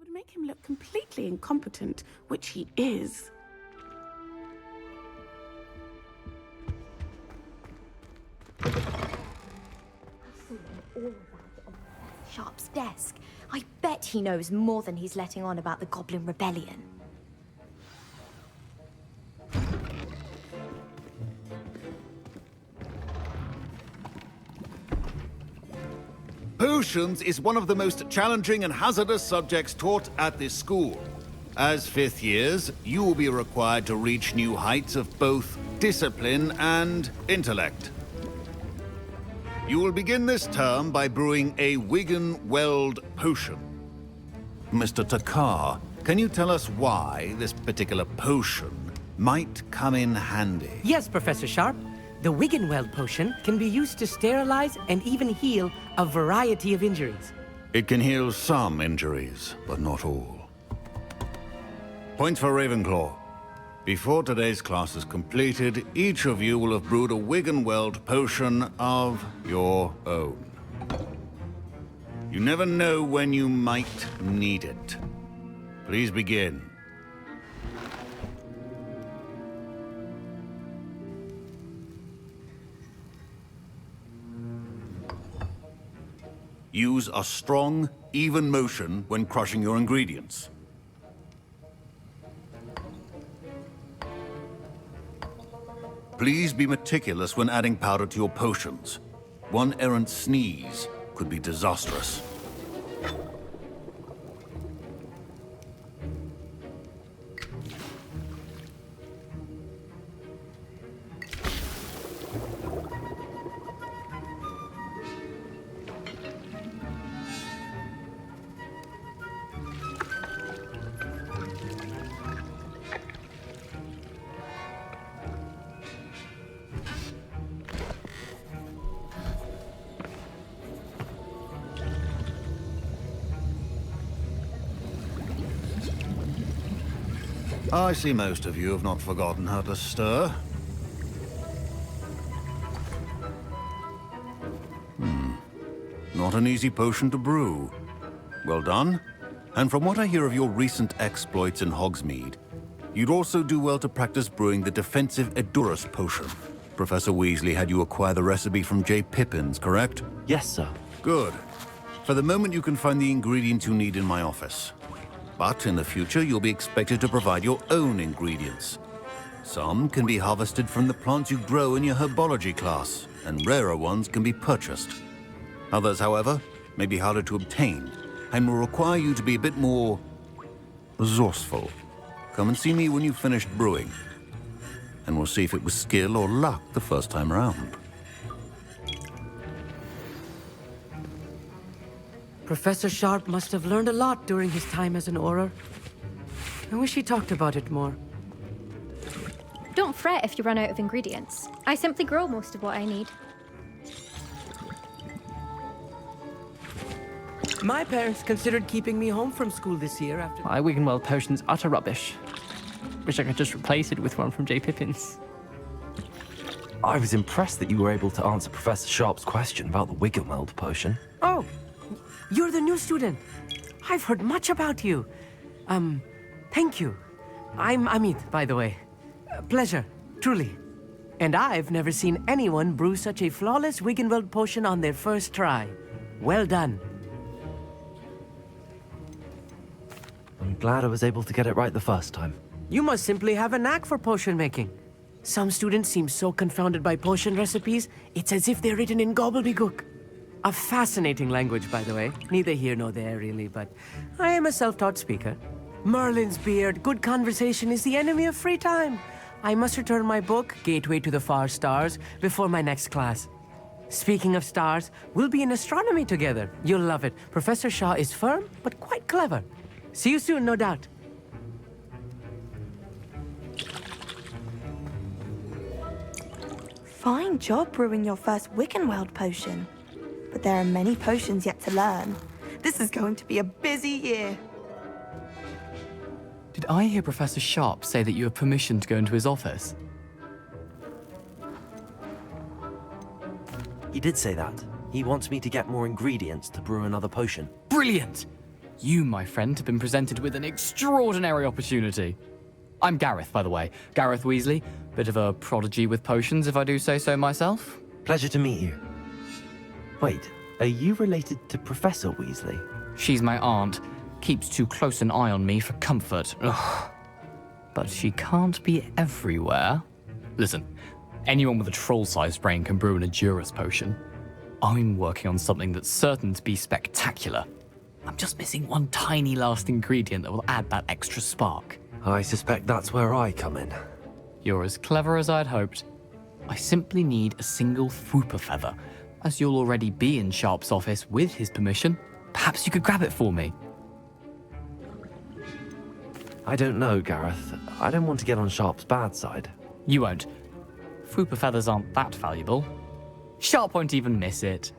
would make him look completely incompetent, which he is. Sharp's desk. I bet he knows more than he's letting on about the Goblin Rebellion. Potions is one of the most challenging and hazardous subjects taught at this school. As fifth years, you will be required to reach new heights of both discipline and intellect. You will begin this term by brewing a Wiggenweld potion. Mr. Takar, can you tell us why this particular potion might come in handy? Yes, Professor Sharp. The Wiggenweld potion can be used to sterilize and even heal a variety of injuries. It can heal some injuries, but not all. Points for Ravenclaw. Before today's class is completed, each of you will have brewed a Wiggenweld potion of your own. You never know when you might need it. Please begin. Use a strong, even motion when crushing your ingredients. Please be meticulous when adding powder to your potions. One errant sneeze could be disastrous. I see most of you have not forgotten how to stir. Not an easy potion to brew. Well done. And from what I hear of your recent exploits in Hogsmeade, you'd also do well to practice brewing the defensive Edurus potion. Professor Weasley had you acquire the recipe from J. Pippin's, correct? Yes, sir. Good. For the moment, you can find the ingredients you need in my office. But in the future, you'll be expected to provide your own ingredients. Some can be harvested from the plants you grow in your herbology class, and rarer ones can be purchased. Others, however, may be harder to obtain, and will require you to be a bit more resourceful. Come and see me when you've finished brewing, and we'll see if it was skill or luck the first time around. Professor Sharp must have learned a lot during his time as an Auror. I wish he talked about it more. Don't fret if you run out of ingredients. I simply grow most of what I need. My parents considered keeping me home from school this year after... My Wiggenweld potion's utter rubbish. Wish I could just replace it with one from J. Pippin's. I was impressed that you were able to answer Professor Sharp's question about the Wiggenweld potion. Oh, you're the new student. I've heard much about you. Thank you. I'm Amit, by the way. Pleasure, truly. And I've never seen anyone brew such a flawless Wiggenweld potion on their first try. Well done. I'm glad I was able to get it right the first time. You must simply have a knack for potion making. Some students seem so confounded by potion recipes, it's as if they're written in gobbledygook. A fascinating language, by the way. Neither here nor there, really, but I am a self-taught speaker. Merlin's beard, good conversation is the enemy of free time. I must return my book, Gateway to the Far Stars, before my next class. Speaking of stars, we'll be in astronomy together. You'll love it. Professor Shaw is firm, but quite clever. See you soon, no doubt. Fine job brewing your first Wiggenweld potion. But there are many potions yet to learn. This is going to be a busy year. Did I hear Professor Sharp say that you have permission to go into his office? He did say that. He wants me to get more ingredients to brew another potion. Brilliant! You, my friend, have been presented with an extraordinary opportunity. I'm Gareth, by the way. Gareth Weasley. Bit of a prodigy with potions, if I do say so myself. Pleasure to meet you. Wait, are you related to Professor Weasley? She's my aunt. Keeps too close an eye on me for comfort. Ugh. But she can't be everywhere. Listen, anyone with a troll-sized brain can brew an Edurus potion. I'm working on something that's certain to be spectacular. I'm just missing one tiny last ingredient that will add that extra spark. I suspect that's where I come in. You're as clever as I'd hoped. I simply need a single Fwooper feather. As you'll already be in Sharp's office with his permission, perhaps you could grab it for me. I don't know, Gareth. I don't want to get on Sharp's bad side. You won't. Fwooper feathers aren't that valuable. Sharp won't even miss it.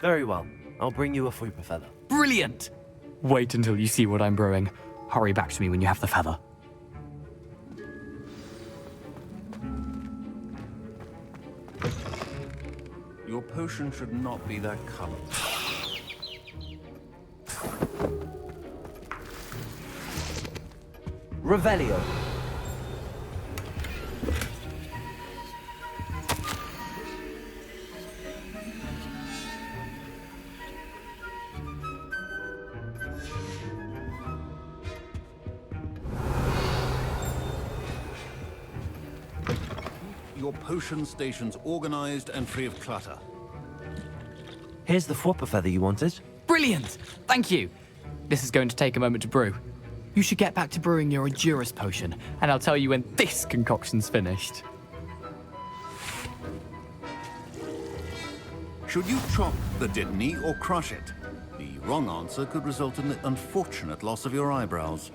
Very well. I'll bring you a Fwooper feather. Brilliant! Wait until you see what I'm brewing. Hurry back to me when you have the feather. Your potion should not be that colored. Revelio. Your potion station's organized and free of clutter. Here's the Fwooper feather you wanted. Brilliant! Thank you. This is going to take a moment to brew. You should get back to brewing your Edurus potion, and I'll tell you when this concoction's finished. Should you chop the Dittany or crush it? The wrong answer could result in the unfortunate loss of your eyebrows.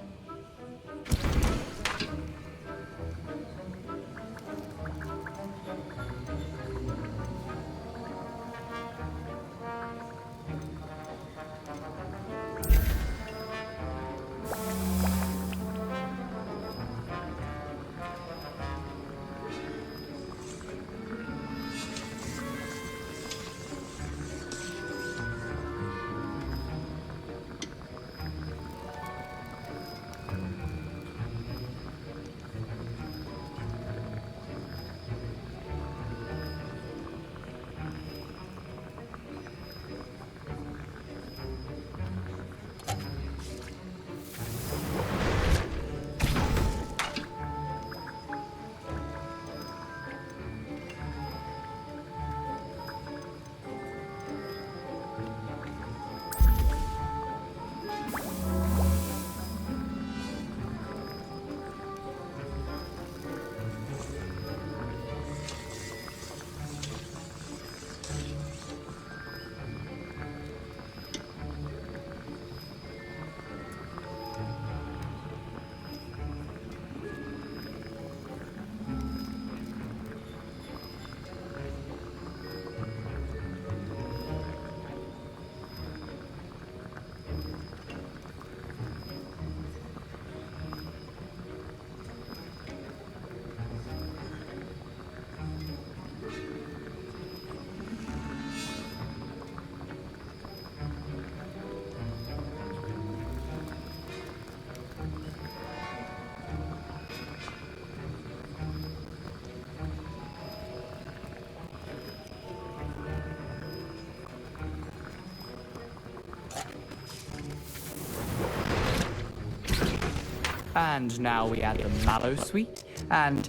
And now we add the mallow sweet, and...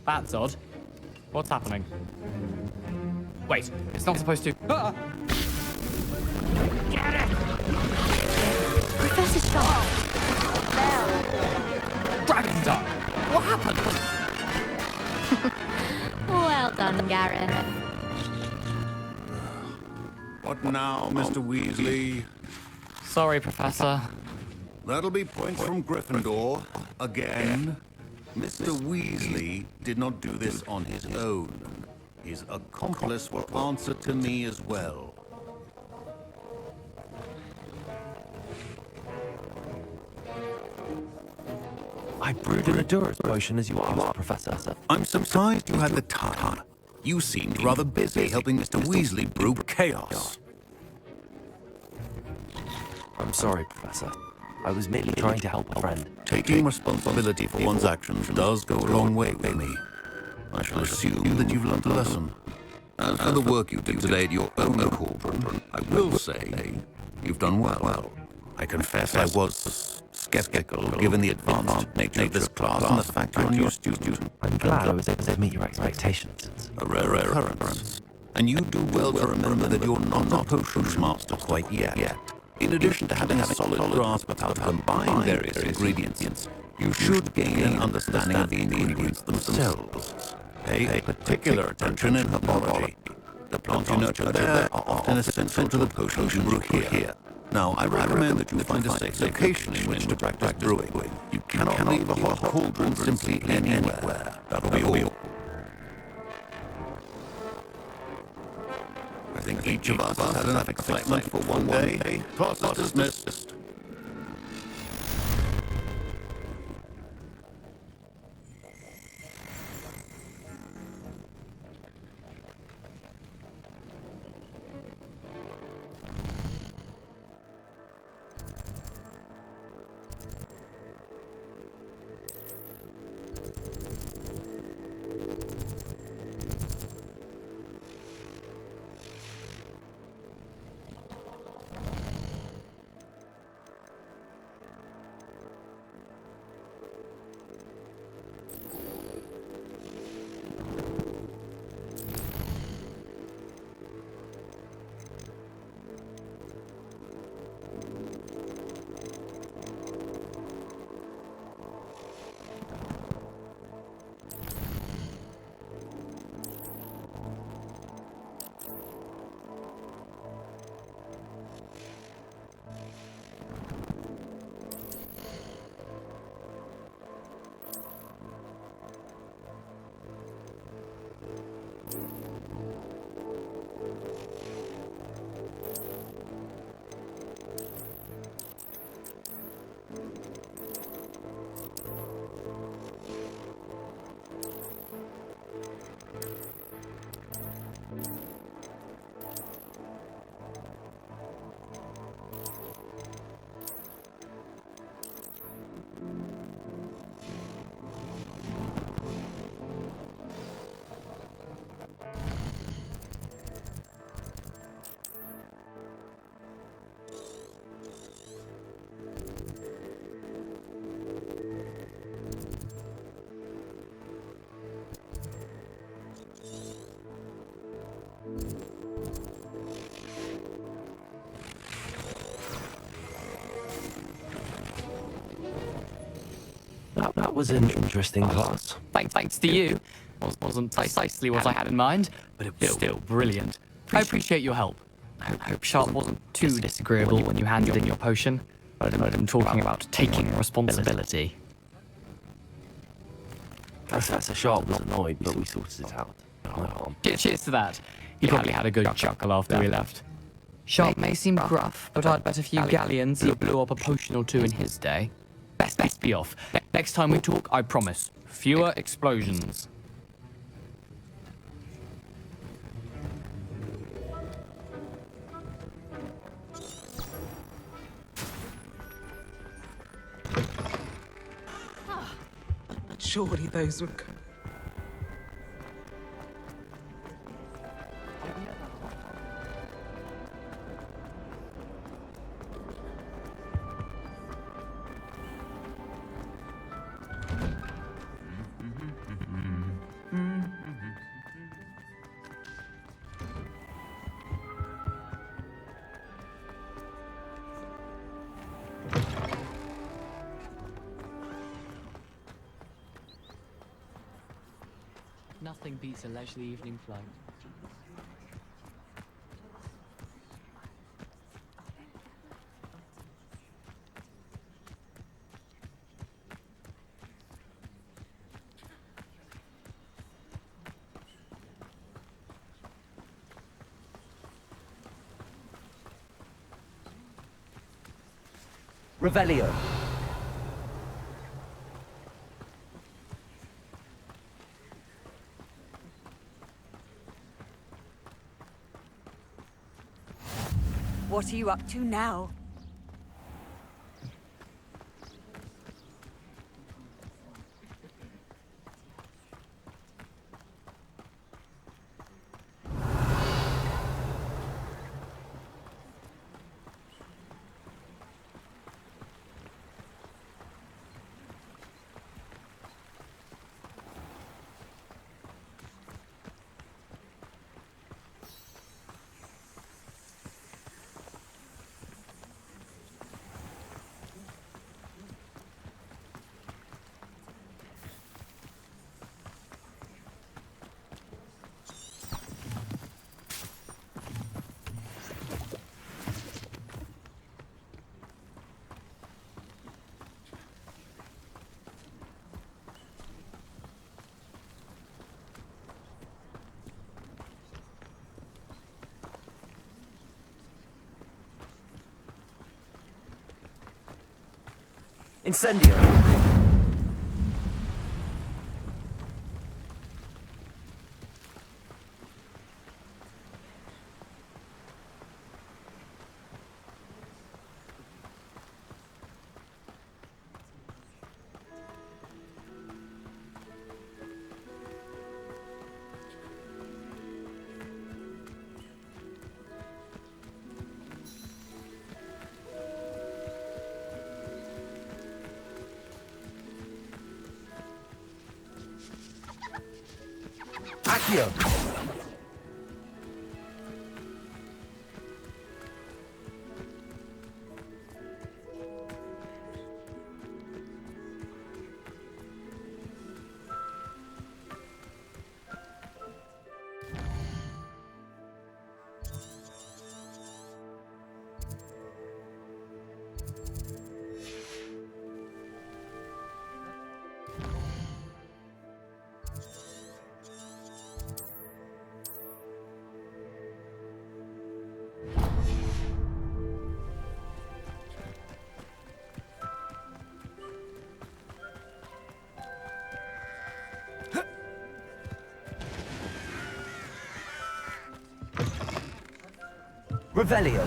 That's odd. What's happening? Wait, it's not supposed to... Ah! Professor Sharp! Dragon's Dart! What happened? Well done, Gareth. What now, Mr. Weasley? Sorry, Professor. That'll be points from Gryffindor. Again. Mr. Weasley did not do this on his own. His accomplice will answer to me as well. I brewed an Edurus potion as you asked, Professor. I'm surprised you had the time. You seemed rather busy helping Mr. Weasley brew chaos. I'm sorry, Professor. I was merely trying to help a friend. Taking responsibility for one's actions does go a long way with me. I shall assume that you've learned a lesson. As for the work you did today at your own cauldron, I will say you've done well. I confess I was skeptical, given the advanced nature of this class and the fact you're a new student. I'm glad I was able to meet your expectations. A rare occurrence. And you do well to remember that you're not a potions master quite yet. In addition to having a solid grasp of how to combine various ingredients, you should gain an understanding of the ingredients themselves. Pay particular attention in herbology. The plants you nurture there are often essential to the potions you brew here. Now, I recommend that you find a safe location in which to practice brewing. You cannot leave a hot cauldron simply anywhere. That'll be all. I think each of us has had enough excitement for one day. Class is dismissed. That was an interesting class. Thanks to you. Wasn't precisely what I had in mind, but it was still brilliant. I appreciate your help. I hope Sharp wasn't too disagreeable when you handed in your potion. I'm talking about taking responsibility. Professor Sharp was annoyed, but we sorted it out. No harm. Cheers to that. He probably had a good chuckle after we left. Sharp may seem gruff, but I'd bet a few galleons he blew up a potion or two in his day. Best be off. Next time we talk, I promise, fewer explosions. Surely those would go. Nothing beats a leisurely evening flight. Revelio. What are you up to now? Incendio! Accio! Revelio.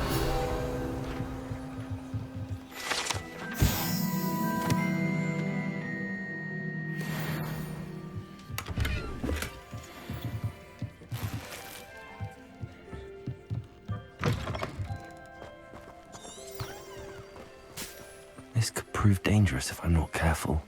This could prove dangerous if I'm not careful.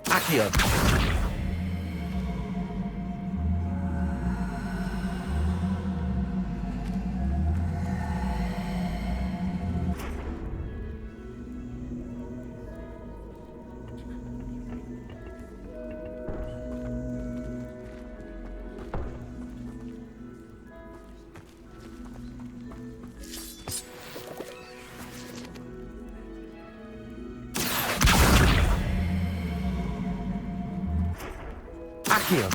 Accio. Accio.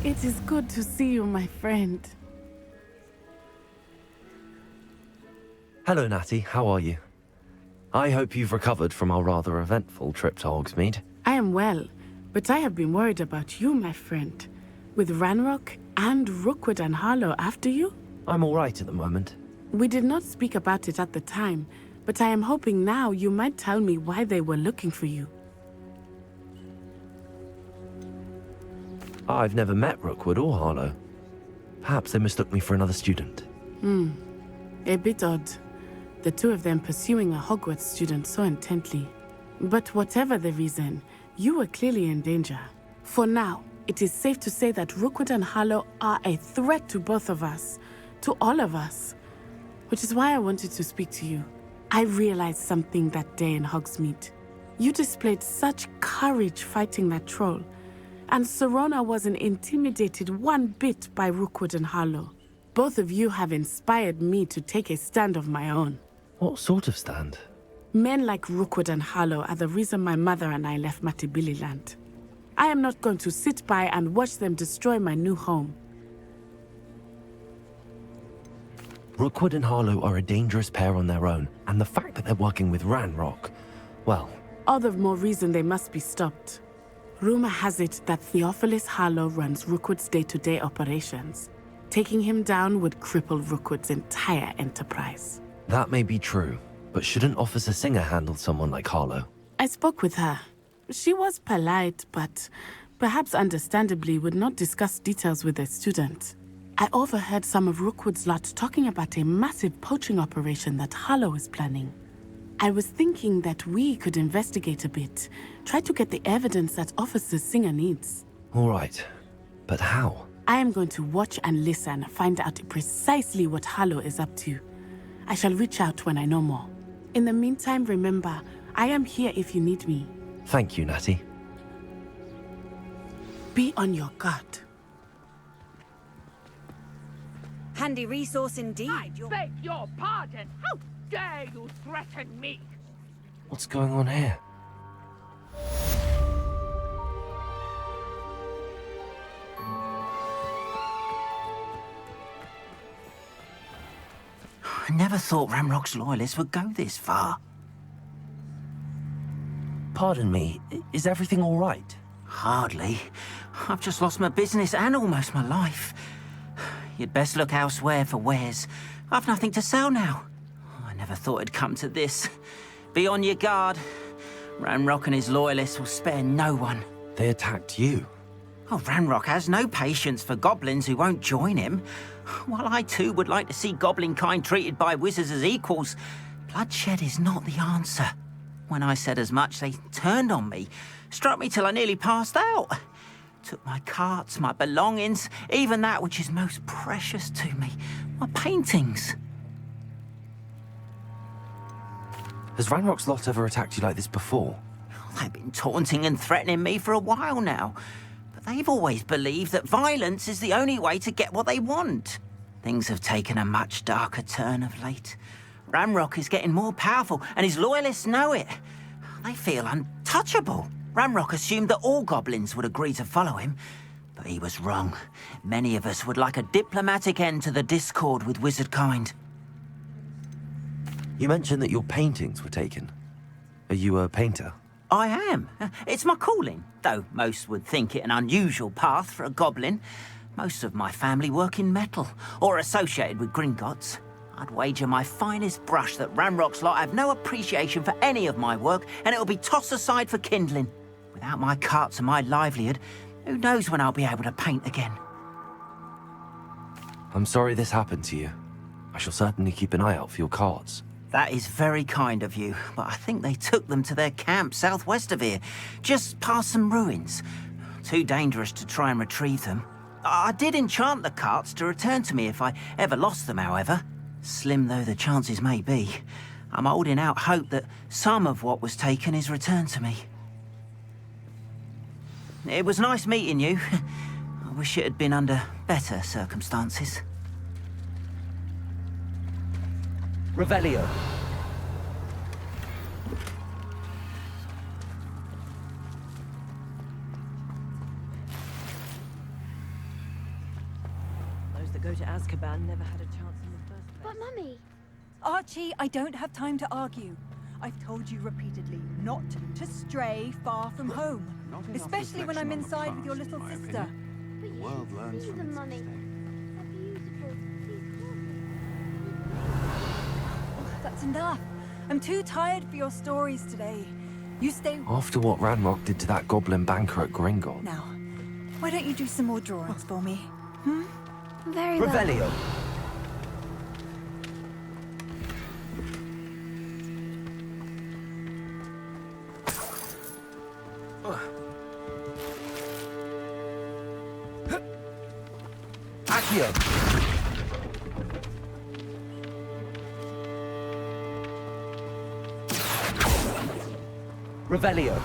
It is good to see you, my friend. Hello, Natty. How are you? I hope you've recovered from our rather eventful trip to Hogsmeade. I am well, but I have been worried about you, my friend. With Ranrock and Rookwood and Harlow after you? I'm all right at the moment. We did not speak about it at the time, but I am hoping now you might tell me why they were looking for you. I've never met Rookwood or Harlow. Perhaps they mistook me for another student. A bit odd. The two of them pursuing a Hogwarts student so intently. But whatever the reason, you were clearly in danger. For now, it is safe to say that Rookwood and Harlow are a threat to both of us. To all of us. Which is why I wanted to speak to you. I realized something that day in Hogsmeade. You displayed such courage fighting that troll. And Serona wasn't intimidated one bit by Rookwood and Harlow. Both of you have inspired me to take a stand of my own. What sort of stand? Men like Rookwood and Harlow are the reason my mother and I left Matibili land. I am not going to sit by and watch them destroy my new home. Rookwood and Harlow are a dangerous pair on their own, and the fact that they're working with Ranrock, well... All the more reason they must be stopped. Rumor has it that Theophilus Harlow runs Rookwood's day-to-day operations. Taking him down would cripple Rookwood's entire enterprise. That may be true, but shouldn't Officer Singer handle someone like Harlow? I spoke with her. She was polite, but perhaps understandably would not discuss details with a student. I overheard some of Rookwood's lot talking about a massive poaching operation that Harlow is planning. I was thinking that we could investigate a bit, try to get the evidence that Officer Singer needs. All right, but how? I am going to watch and listen, find out precisely what Harlow is up to. I shall reach out when I know more. In the meantime, remember, I am here if you need me. Thank you, Natty. Be on your guard. Handy resource indeed. I beg your pardon. How dare you threaten me? What's going on here? I never thought Ramrock's loyalists would go this far. Pardon me, is everything all right? Hardly. I've just lost my business and almost my life. You'd best look elsewhere for wares. I've nothing to sell now. I never thought it'd come to this. Be on your guard. Ranrock and his loyalists will spare no one. They attacked you. Oh, Ranrock has no patience for goblins who won't join him. While I too would like to see goblin kind treated by wizards as equals, bloodshed is not the answer. When I said as much, they turned on me, struck me till I nearly passed out. Took my carts, my belongings, even that which is most precious to me, my paintings. Has Ranrock's lot ever attacked you like this before? They've been taunting and threatening me for a while now. But they've always believed that violence is the only way to get what they want. Things have taken a much darker turn of late. Ranrock is getting more powerful, and his loyalists know it. They feel untouchable. Ranrock assumed that all goblins would agree to follow him, but he was wrong. Many of us would like a diplomatic end to the discord with wizard kind. You mentioned that your paintings were taken. Are you a painter? I am. It's my calling, though most would think it an unusual path for a goblin. Most of my family work in metal, or associated with Gringotts. I'd wager my finest brush that Ranrock's lot have no appreciation for any of my work, and it'll be tossed aside for kindling. Without my carts and my livelihood, who knows when I'll be able to paint again. I'm sorry this happened to you. I shall certainly keep an eye out for your carts. That is very kind of you, but I think they took them to their camp southwest of here, just past some ruins. Too dangerous to try and retrieve them. I did enchant the carts to return to me if I ever lost them, however. Slim though the chances may be, I'm holding out hope that some of what was taken is returned to me. It was nice meeting you. I wish it had been under better circumstances. Revelio. Those that go to Azkaban never had a chance in the first place. But Mummy... Archie, I don't have time to argue. I've told you repeatedly not to stray far from home. Especially when I'm inside with your little sister. But you world learns see from them, its Mummy. They're beautiful. That's enough. I'm too tired for your stories today. You stay... After what Ranrock did to that goblin banker at Gringotts. Now, why don't you do some more drawings for me? Hmm? Very well. Revelio. Accio. Revelio.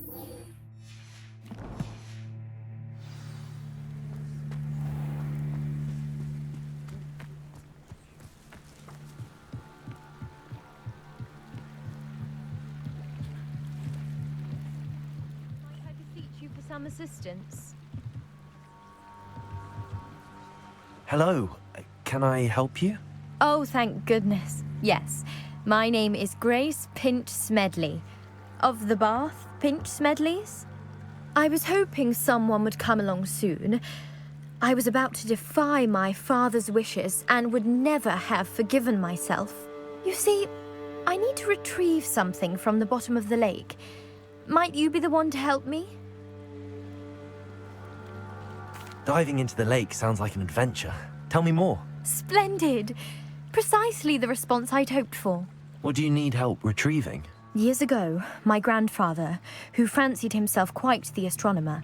Might I beseech you for some assistance? Hello. Can I help you? Oh, thank goodness. Yes. My name is Grace Pinch Smedley. Of the Bath Pinch Smedleys? I was hoping someone would come along soon. I was about to defy my father's wishes and would never have forgiven myself. You see, I need to retrieve something from the bottom of the lake. Might you be the one to help me? Diving into the lake sounds like an adventure. Tell me more. Splendid! Precisely the response I'd hoped for. What do you need help retrieving? Years ago, my grandfather, who fancied himself quite the astronomer,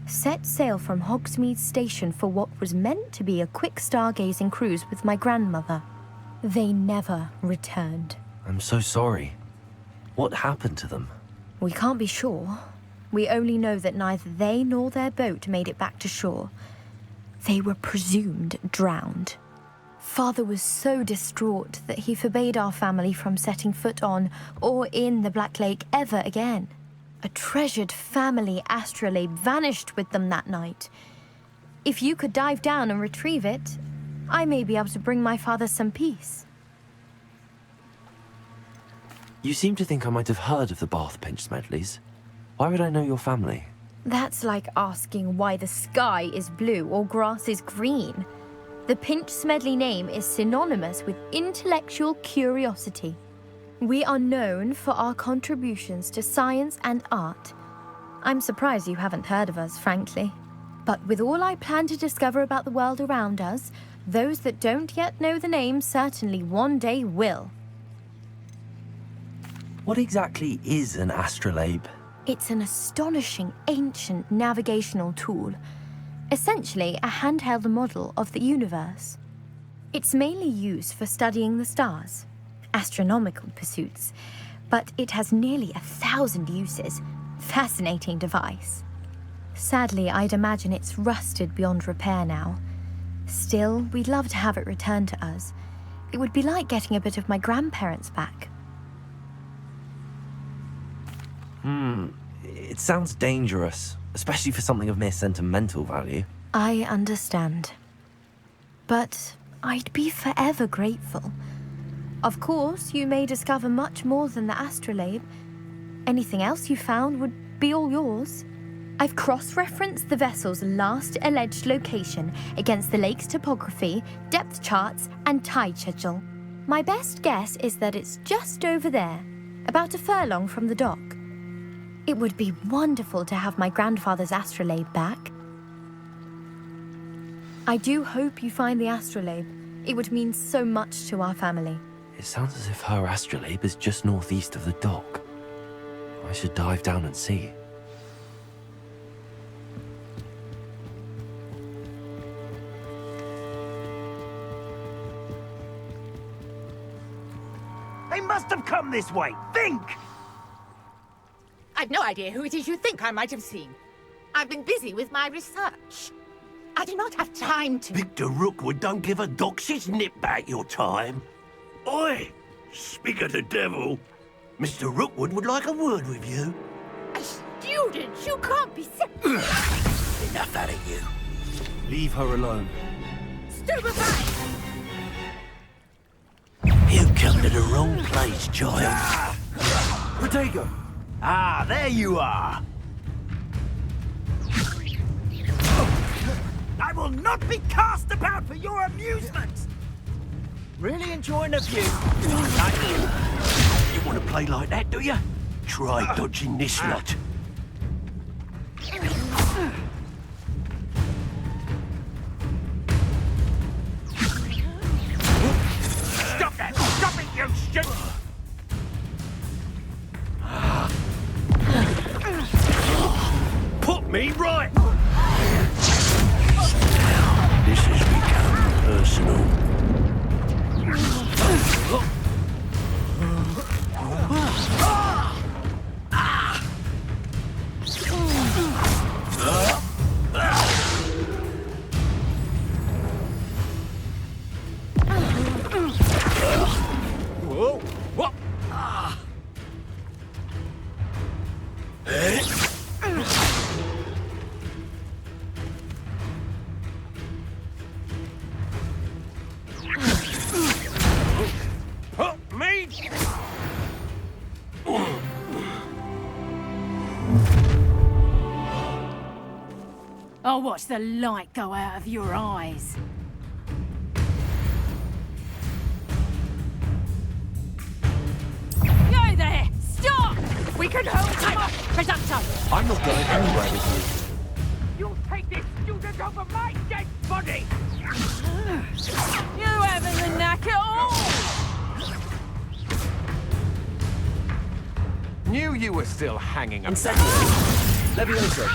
set sail from Hogsmeade Station for what was meant to be a quick stargazing cruise with my grandmother. They never returned. I'm so sorry. What happened to them? We can't be sure. We only know that neither they nor their boat made it back to shore. They were presumed drowned. Father was so distraught that he forbade our family from setting foot on or in the Black Lake ever again. A treasured family astrolabe vanished with them that night. If you could dive down and retrieve it, I may be able to bring my father some peace. You seem to think I might have heard of the Bath Pinch Smedleys. Why would I know your family? That's like asking why the sky is blue or grass is green. The Pinch Smedley name is synonymous with intellectual curiosity. We are known for our contributions to science and art. I'm surprised you haven't heard of us, frankly. But with all I plan to discover about the world around us, those that don't yet know the name certainly one day will. What exactly is an astrolabe? It's an astonishing ancient navigational tool. Essentially, a handheld model of the universe. It's mainly used for studying the stars, astronomical pursuits, but it has nearly 1,000 uses. Fascinating device. Sadly, I'd imagine it's rusted beyond repair now. Still, we'd love to have it returned to us. It would be like getting a bit of my grandparents back. It sounds dangerous, especially for something of mere sentimental value. I understand. But I'd be forever grateful. Of course, you may discover much more than the astrolabe. Anything else you found would be all yours. I've cross-referenced the vessel's last alleged location against the lake's topography, depth charts, and tide schedule. My best guess is that it's just over there, about a furlong from the dock. It would be wonderful to have my grandfather's astrolabe back. I do hope you find the astrolabe. It would mean so much to our family. It sounds as if her astrolabe is just northeast of the dock. I should dive down and see. They must have come this way. Think! I've no idea who it is you think I might have seen. I've been busy with my research. I do not have time to... Victor Rookwood don't give a doxy's nip back your time. Oi! Speak of the devil. Mr. Rookwood would like a word with you. A student? You can't be sick. Enough out of you. Leave her alone. Stupefy! You come to the wrong place, child. Protego! Ah, there you are! I will not be cast about for your amusement! Really enjoying the view. You want to play like that, do you? Try dodging this lot. Stop that! Stop it, you shit! Put me right! This has become personal. I'll watch the light go out of your eyes. Yo there! Stop! We can hold him up! Presumpto! I'm not going anywhere with You'll take this student over my dead body! You haven't the knack at all! Knew you were still hanging up. Leviosa!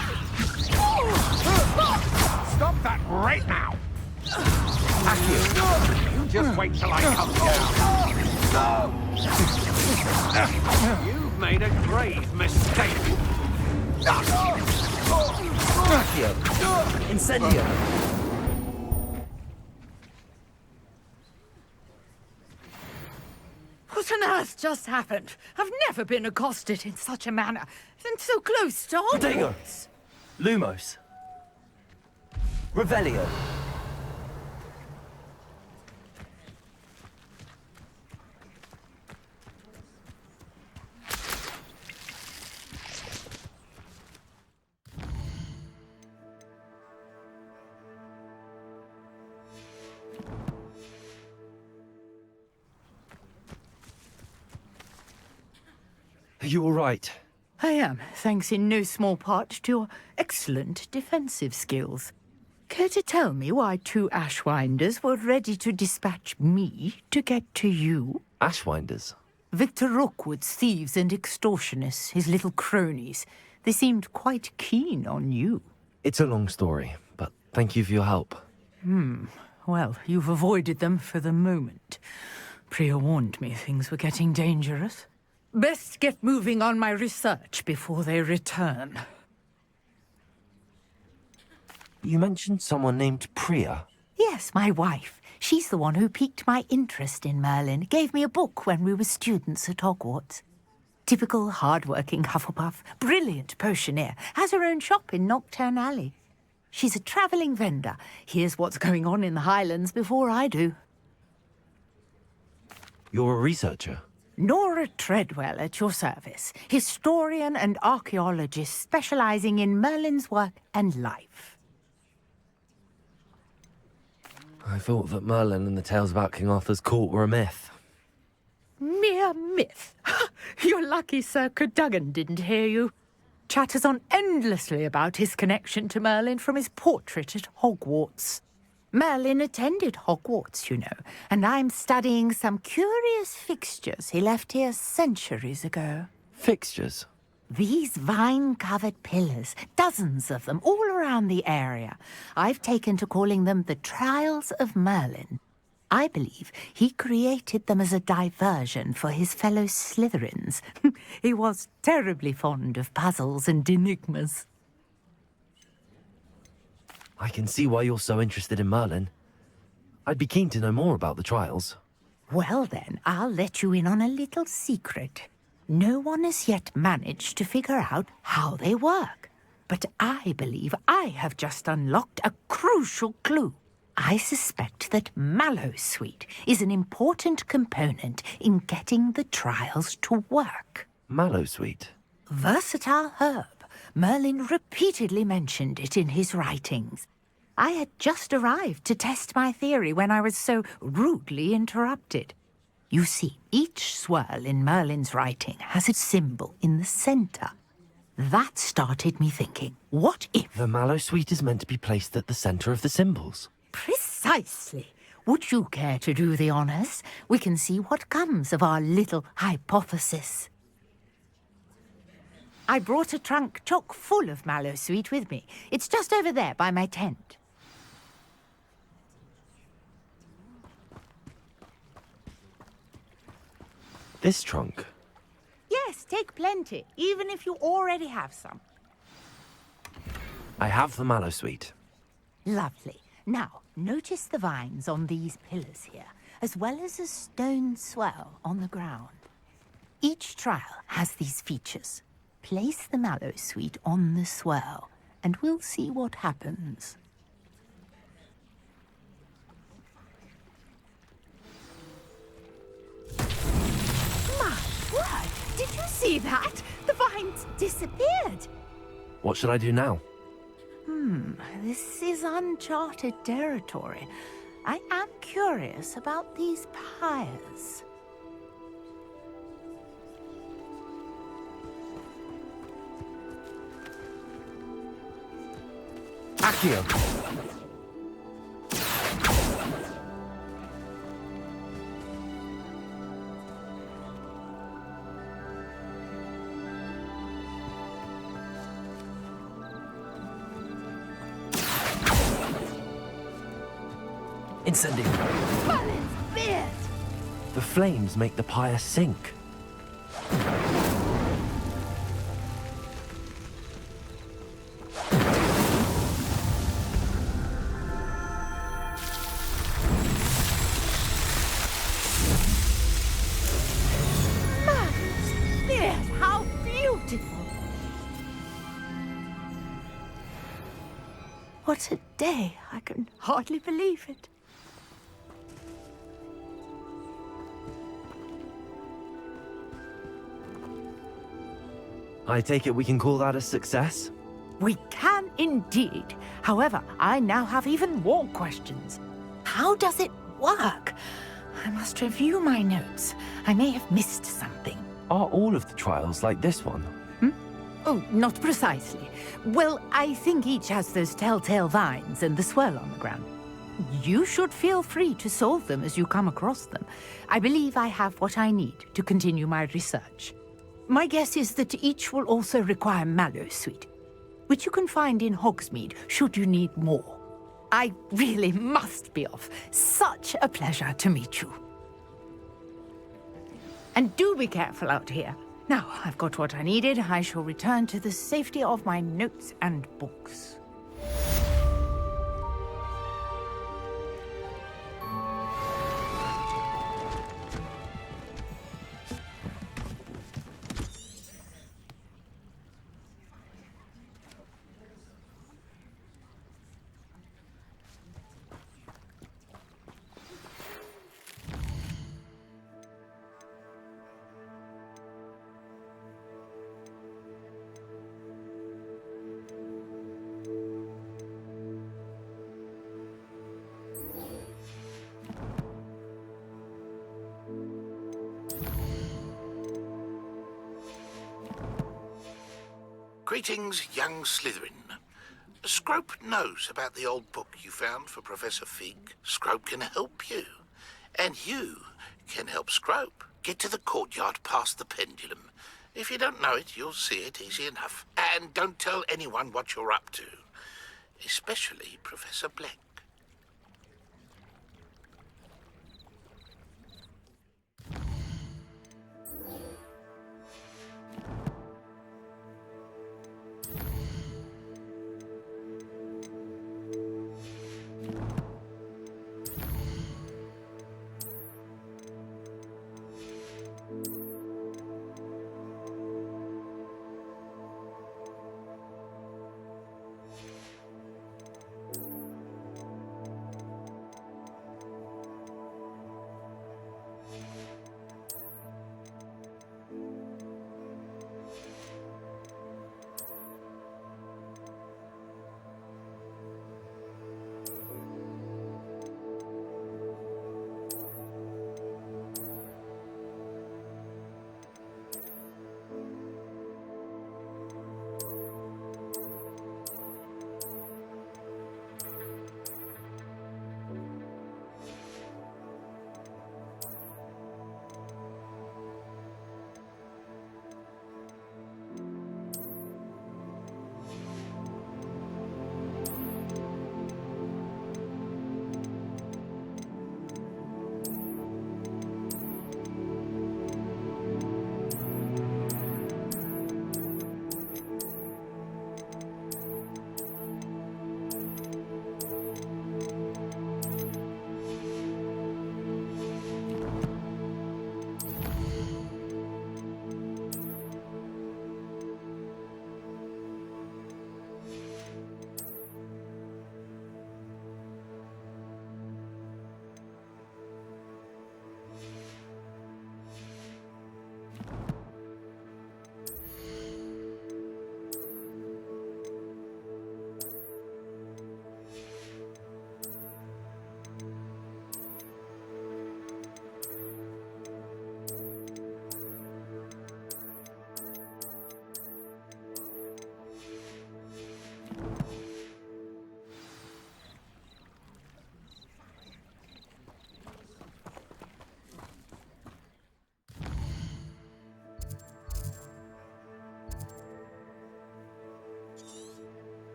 Stop that right now! Accio, you just wait till I come down. You've made a grave mistake. Accio! Incendio! What on earth just happened? I've never been accosted in such a manner, and so close to Dago! Hogwarts. Lumos! Revelio! Are you all right? I am, thanks in no small part to your excellent defensive skills. Care to tell me why 2 Ashwinders were ready to dispatch me to get to you? Ashwinders? Victor Rookwood's thieves and extortionists, his little cronies. They seemed quite keen on you. It's a long story, but thank you for your help. Well, you've avoided them for the moment. Priya warned me things were getting dangerous. Best get moving on my research before they return. You mentioned someone named Priya. Yes, my wife. She's the one who piqued my interest in Merlin. Gave me a book when we were students at Hogwarts. Typical hard-working Hufflepuff, brilliant potioneer, has her own shop in Nocturne Alley. She's a travelling vendor. Hears what's going on in the Highlands before I do. You're a researcher? Nora Treadwell at your service, historian and archaeologist specialising in Merlin's work and life. I thought that Merlin and the tales about King Arthur's court were a myth. Mere myth. You're lucky Sir Cadogan didn't hear you. Chatters on endlessly about his connection to Merlin from his portrait at Hogwarts. Merlin attended Hogwarts, you know, and I'm studying some curious fixtures he left here centuries ago. Fixtures? These vine-covered pillars, dozens of them, all around the area. I've taken to calling them the Trials of Merlin. I believe he created them as a diversion for his fellow Slytherins. He was terribly fond of puzzles and enigmas. I can see why you're so interested in Merlin. I'd be keen to know more about the trials. Well then, I'll let you in on a little secret. No one has yet managed to figure out how they work. But I believe I have just unlocked a crucial clue. I suspect that Mallowsweet is an important component in getting the trials to work. Mallowsweet? Versatile herb. Merlin repeatedly mentioned it in his writings. I had just arrived to test my theory when I was so rudely interrupted. You see, each swirl in Merlin's writing has a symbol in the centre. That started me thinking, what if... The Mallowsweet is meant to be placed at the centre of the symbols. Precisely. Would you care to do the honours? We can see what comes of our little hypothesis. I brought a trunk chock full of Mallowsweet with me. It's just over there by my tent. This trunk? Yes, take plenty, even if you already have some. I have the Mallowsweet. Lovely. Now, notice the vines on these pillars here, as well as a stone swell on the ground. Each trial has these features. Place the Mallowsweet on the swirl, and we'll see what happens. My word! Did you see that? The vines disappeared. What should I do now? This is uncharted territory. I am curious about these pyres. Accio! Incendio! The flames make the pyre sink. Yes, how beautiful! What a day! I can hardly believe it. I take it we can call that a success? We can indeed. However, I now have even more questions. How does it work? I must review my notes. I may have missed something. Are all of the trials like this one? Oh, not precisely. Well, I think each has those telltale vines and the swirl on the ground. You should feel free to solve them as you come across them. I believe I have what I need to continue my research. My guess is that each will also require mallowsweet, which you can find in Hogsmeade should you need more. I really must be off. Such a pleasure to meet you. And do be careful out here. Now, I've got what I needed. I shall return to the safety of my notes and books. Greetings, young Slytherin. Scrope knows about the old book you found for Professor Fig. Scrope can help you. And you can help Scrope. Get to the courtyard past the pendulum. If you don't know it, you'll see it easy enough. And don't tell anyone what you're up to. Especially Professor Black.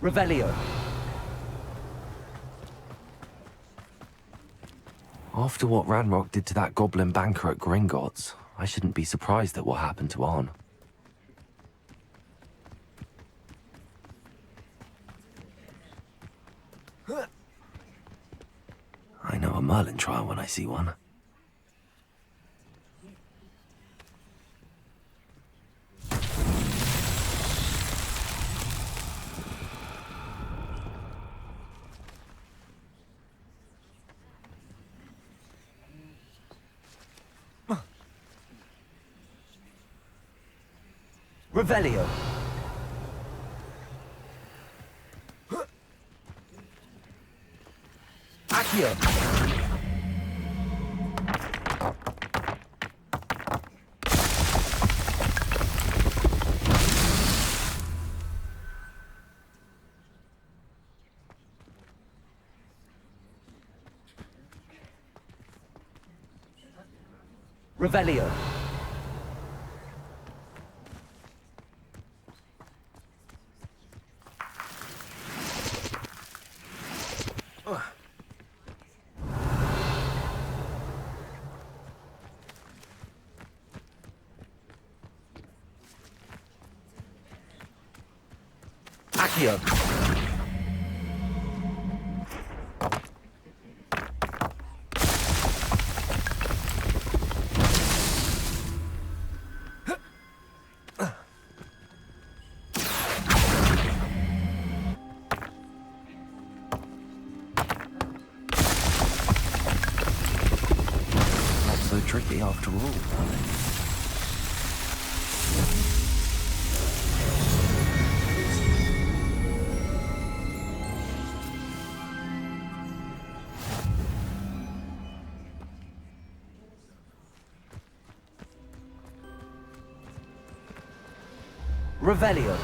Revelio. After what Ranrock did to that goblin banker at Gringotts, I shouldn't be surprised at what happened to Arn. I know a Merlin trial when I see one. Revelio. Accio. Revelio. Accio. Not so tricky after all. Revelio.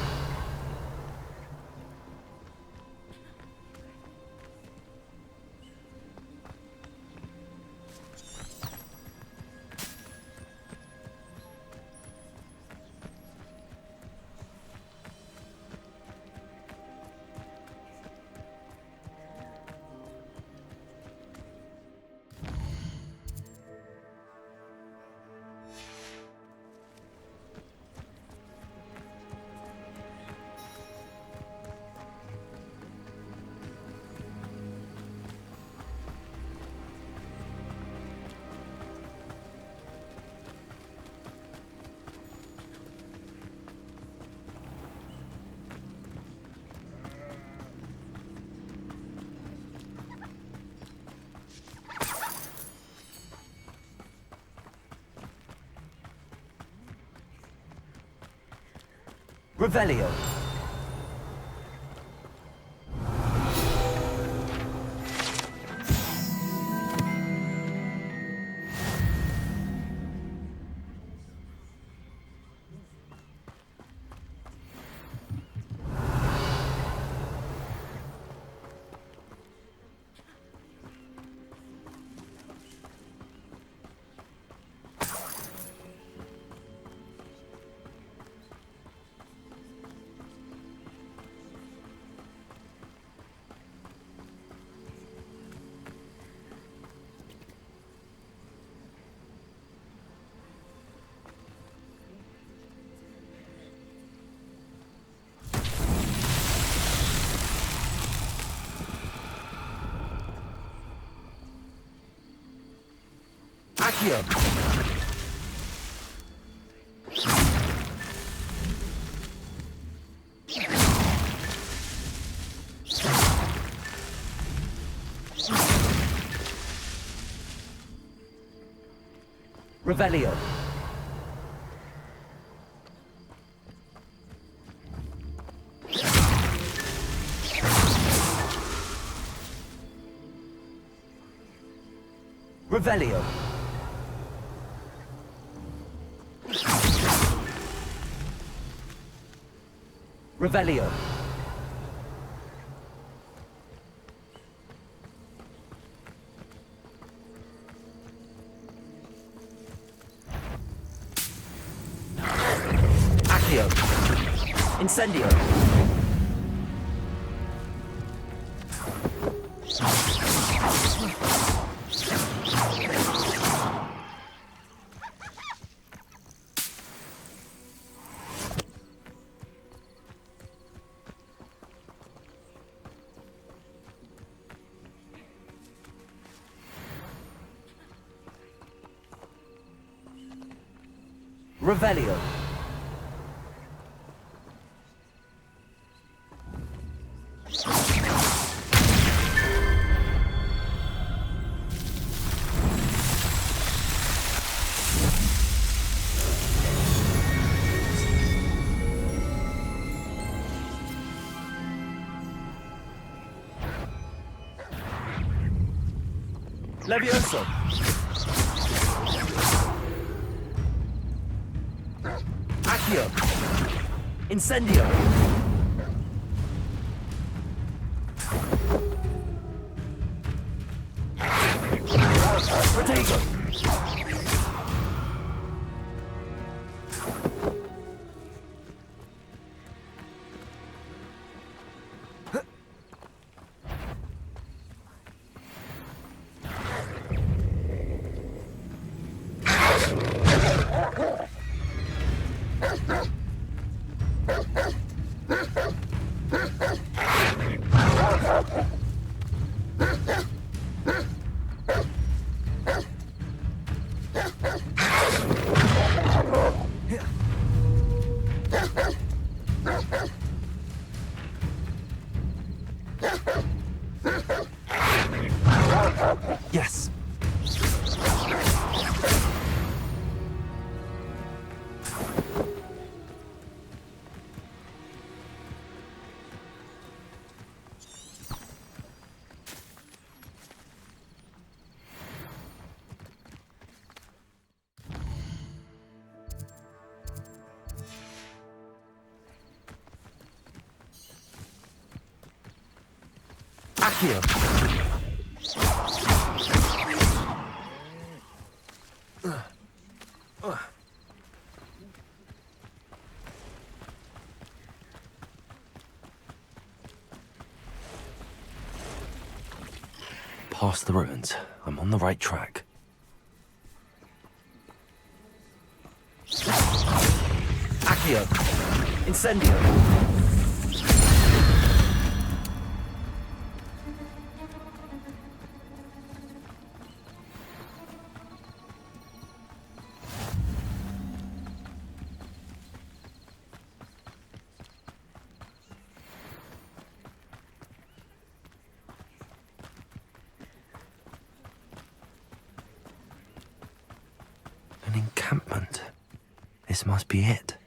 Revelio. Accio. Revelio. Revelio. Revelio. Accio. Incendio. Revelio. Levioso. Accio. Incendio. Protego. Yes. Accio. Past the ruins. I'm on the right track. Accio. Incendio. An encampment. This must be it.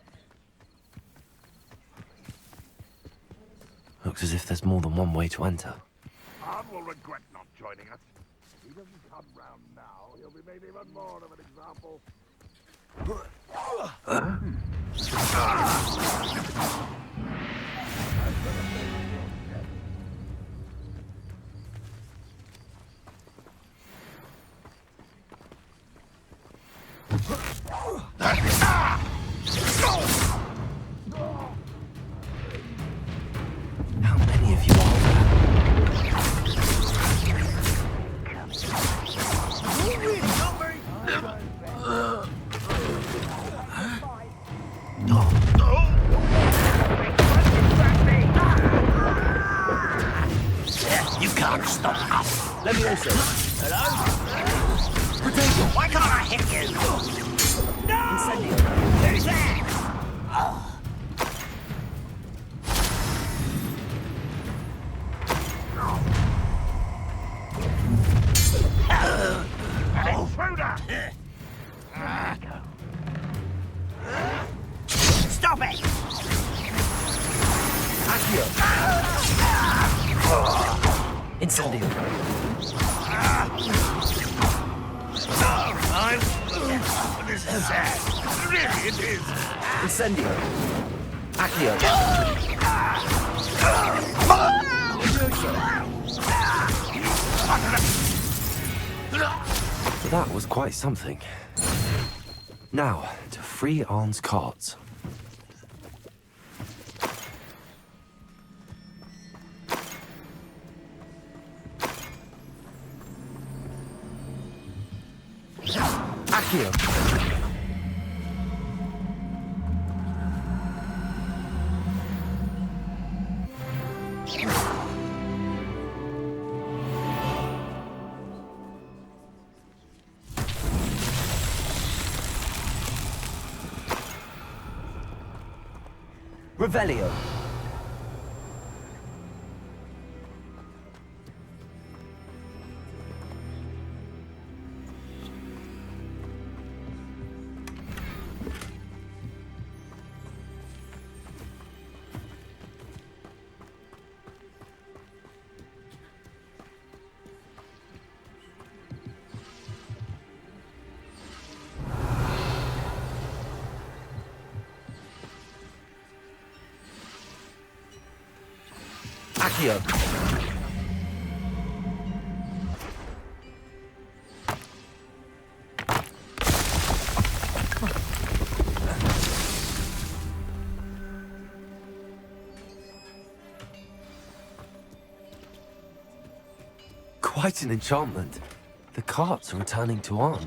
Looks as if there's more than one way to enter. Ard will regret not joining us. If he doesn't come round now, he'll be made even more of an example. How many of you are You can't stop us. Levioso. Hello? Potato, why can't I hit you? No! Incendio. Who's there? Intruder! Stop it! Accio. Incendio. This is sad. Really, it is. Incendio. Accio. That was quite something. Now, to free Arn's cards. Accio. Revelio. Accio. Quite an enchantment. The carts are returning to Arn.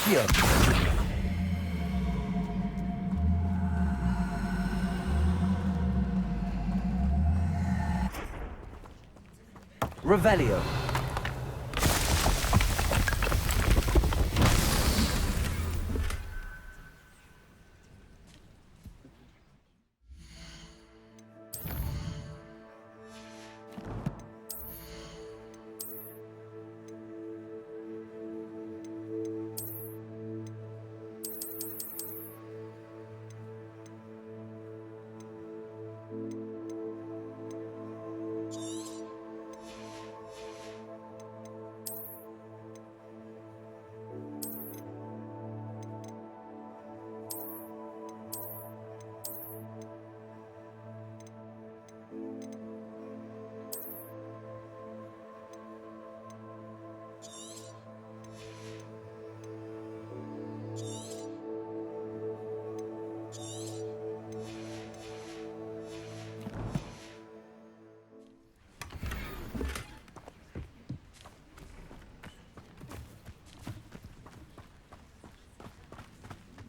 Accio. Revelio.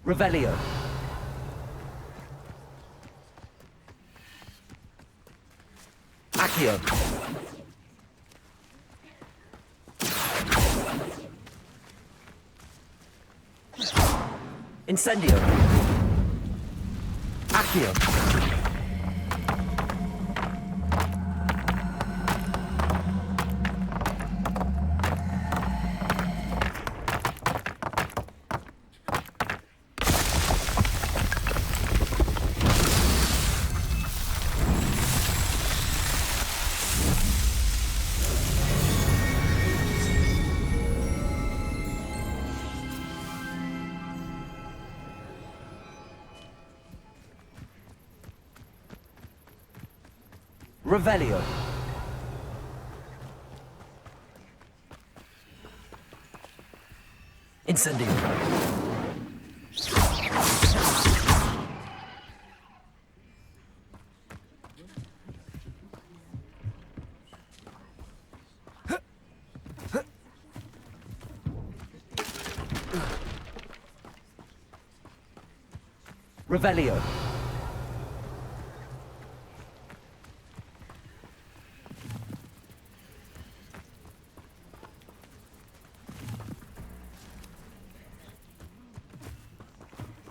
Revelio. Accio. Incendio. Accio. Revelio. Incendio. Revelio.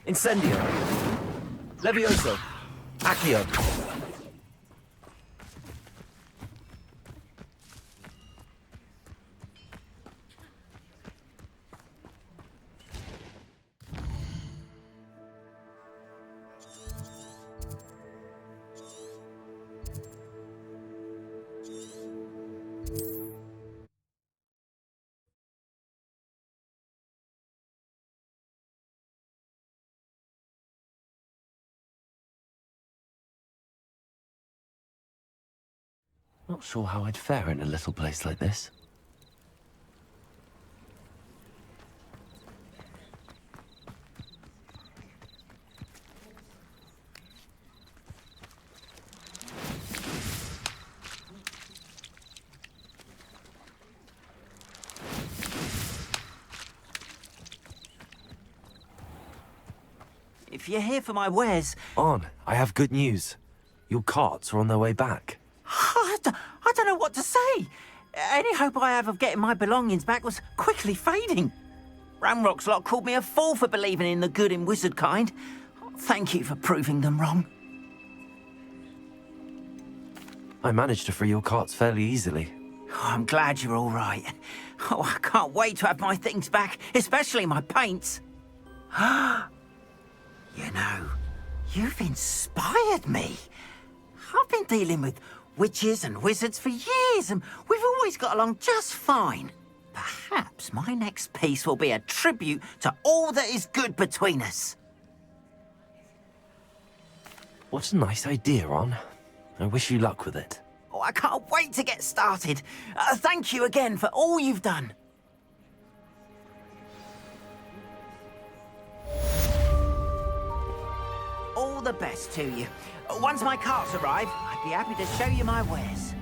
Incendio. Levioso. Accio. Not sure how I'd fare in a little place like this. If you're here for my wares... On, I have good news. Your carts are on their way back. I don't know what to say. Any hope I have of getting my belongings back was quickly fading. Ramrock's lot called me a fool for believing in the good in wizard kind. Thank you for proving them wrong. I managed to free your carts fairly easily. Oh, I'm glad you're all right. Oh, I can't wait to have my things back, especially my paints. You know, you've inspired me. I've been dealing with witches and wizards for years, and we've always got along just fine. Perhaps my next piece will be a tribute to all that is good between us. What a nice idea, Ron. I wish you luck with it. Oh, I can't wait to get started. Thank you again for all you've done. All the best to you. Once my carts arrive, I'd be happy to show you my wares.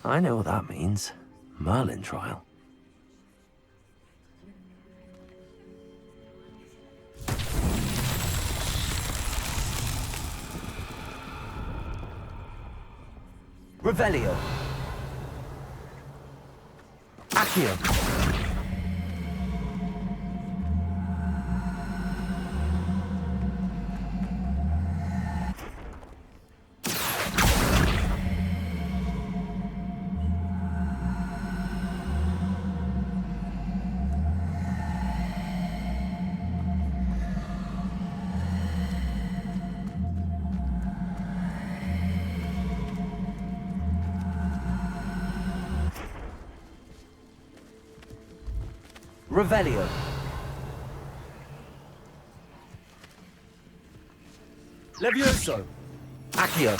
I know what that means. Merlin trial. Revelio. Accio. Revelio. Levioso. Accio.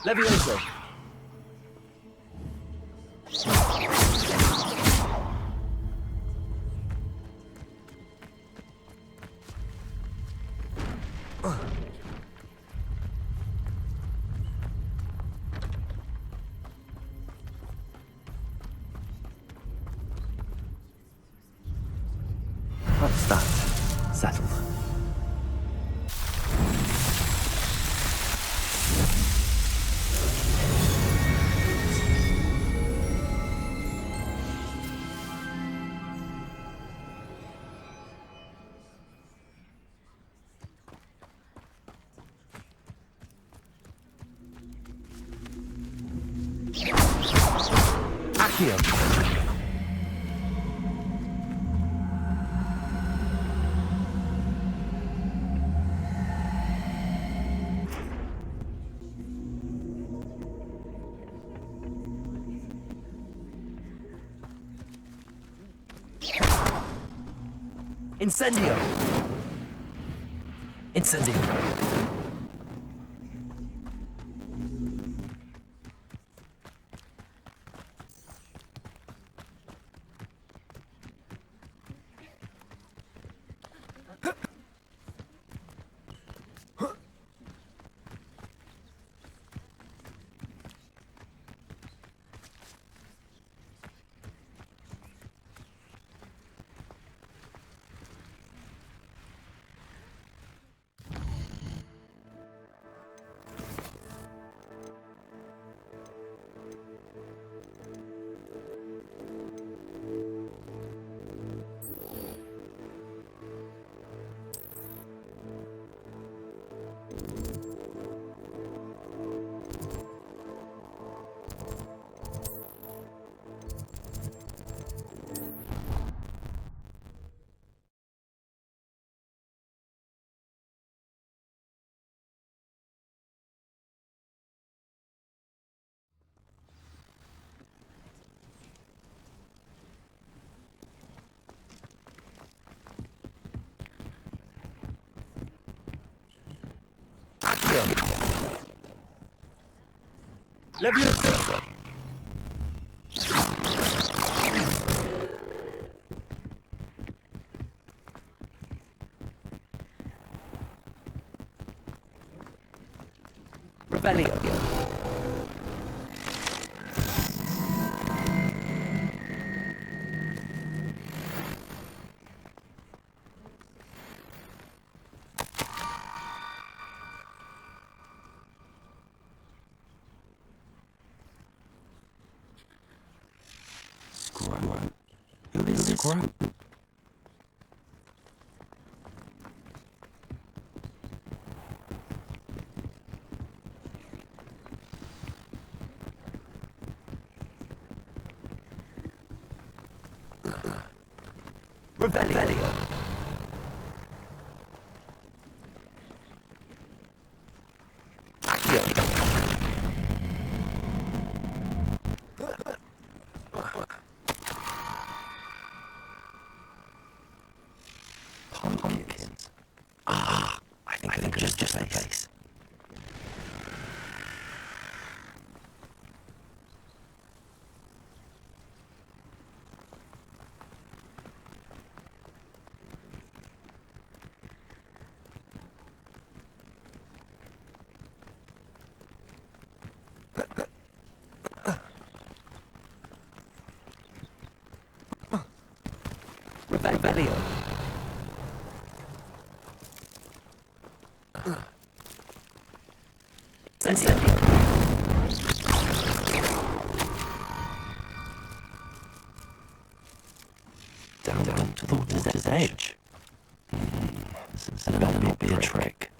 Levioso. What's that? Settled. Accio. Incendio! Incendio! Leviosa! Revelio. Who is Scrope? Revelio. Pumpkins. Ah, I think just the place. Revelio. Down to the water's edge. This better not be a trick.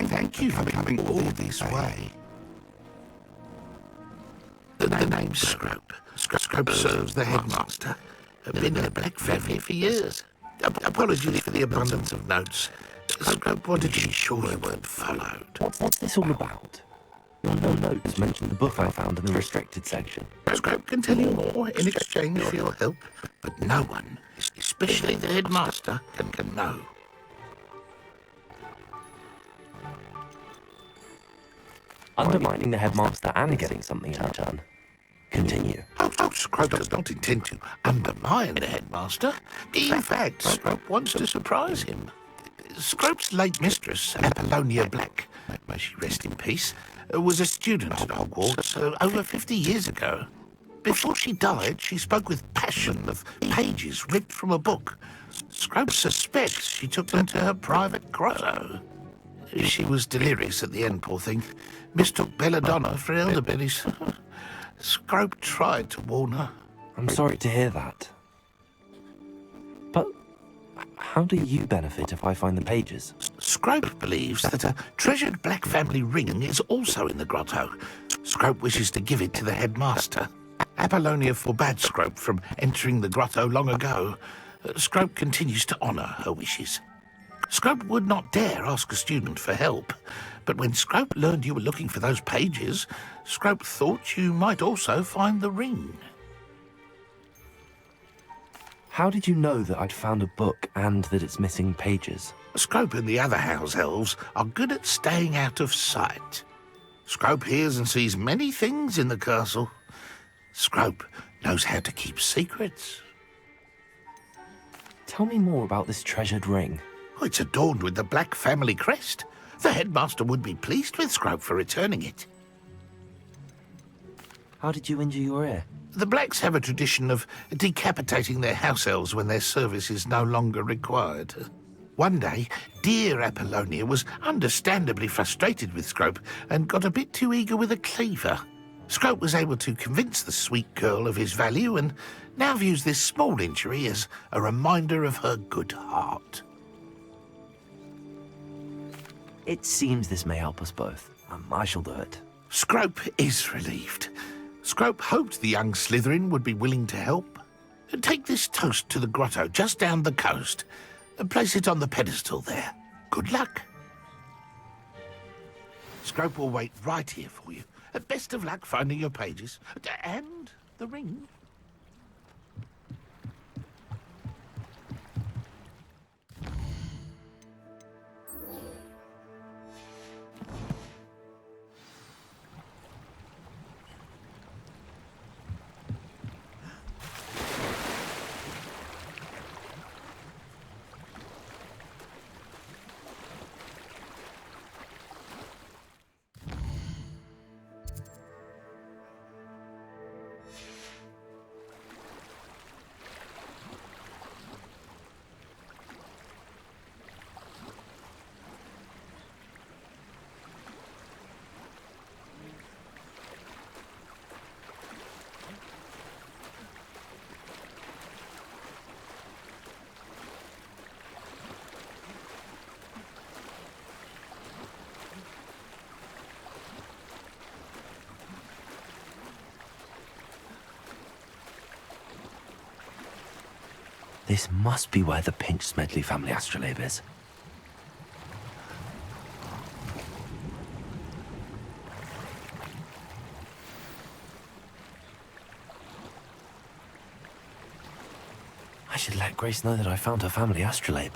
Thank you for coming all this way. The name's Scrope. Scrope serves the headmaster. Been in a black family for years. Apologies for the abundance of notes. Scrope wanted to be sure you weren't followed. What's this all about? Your notes mentioned the book I found in the restricted section. Scrope can tell you more in exchange for your help, but no one, especially the headmaster, can know. Undermining the headmaster and getting something in return. Continue. Oh, Scrope does not intend to undermine the headmaster. In fact, Scrope wants to surprise him. Scrope's late mistress, Apollonia Black, may she rest in peace, was a student at Hogwarts over 50 years ago. Before she died, she spoke with passion of pages ripped from a book. Scrope suspects she took them to her private grotto. She was delirious at the end, poor thing. Mistook belladonna for elderberries. Scrope tried to warn her. I'm sorry to hear that. But how do you benefit if I find the pages? Scrope believes that a treasured black family ring is also in the grotto. Scrope wishes to give it to the headmaster. Apollonia forbade Scrope from entering the grotto long ago. Scrope continues to honour her wishes. Scrope would not dare ask a student for help, but when Scrope learned you were looking for those pages, Scrope thought you might also find the ring. How did you know that I'd found a book and that it's missing pages? Scrope and the other house elves are good at staying out of sight. Scrope hears and sees many things in the castle. Scrope knows how to keep secrets. Tell me more about this treasured ring. Oh, it's adorned with the black family crest. The headmaster would be pleased with Scrope for returning it. How did you injure your ear? The Blacks have a tradition of decapitating their house elves when their service is no longer required. One day, dear Apollonia was understandably frustrated with Scrope and got a bit too eager with a cleaver. Scrope was able to convince the sweet girl of his value and now views this small injury as a reminder of her good heart. It seems this may help us both. I shall do it. Scrope is relieved. Scrope hoped the young Slytherin would be willing to help. Take this toast to the grotto just down the coast and place it on the pedestal there. Good luck. Scrope will wait right here for you. Best of luck finding your pages. And the ring. This must be where the Pinch-Smedley family astrolabe is. I should let Grace know that I found her family astrolabe.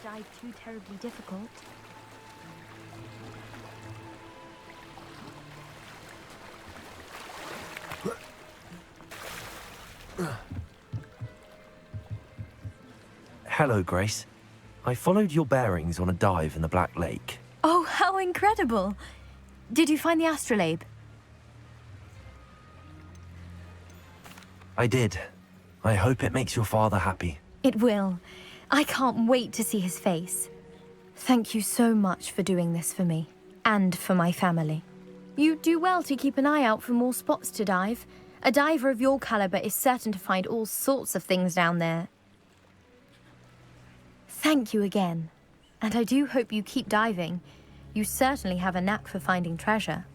Dive too terribly difficult. Hello, Grace. I followed your bearings on a dive in the Black Lake. Oh, how incredible! Did you find the astrolabe? I did. I hope it makes your father happy. It will. I can't wait to see his face. Thank you so much for doing this for me. And for my family. You do well to keep an eye out for more spots to dive. A diver of your caliber is certain to find all sorts of things down there. Thank you again. And I do hope you keep diving. You certainly have a knack for finding treasure.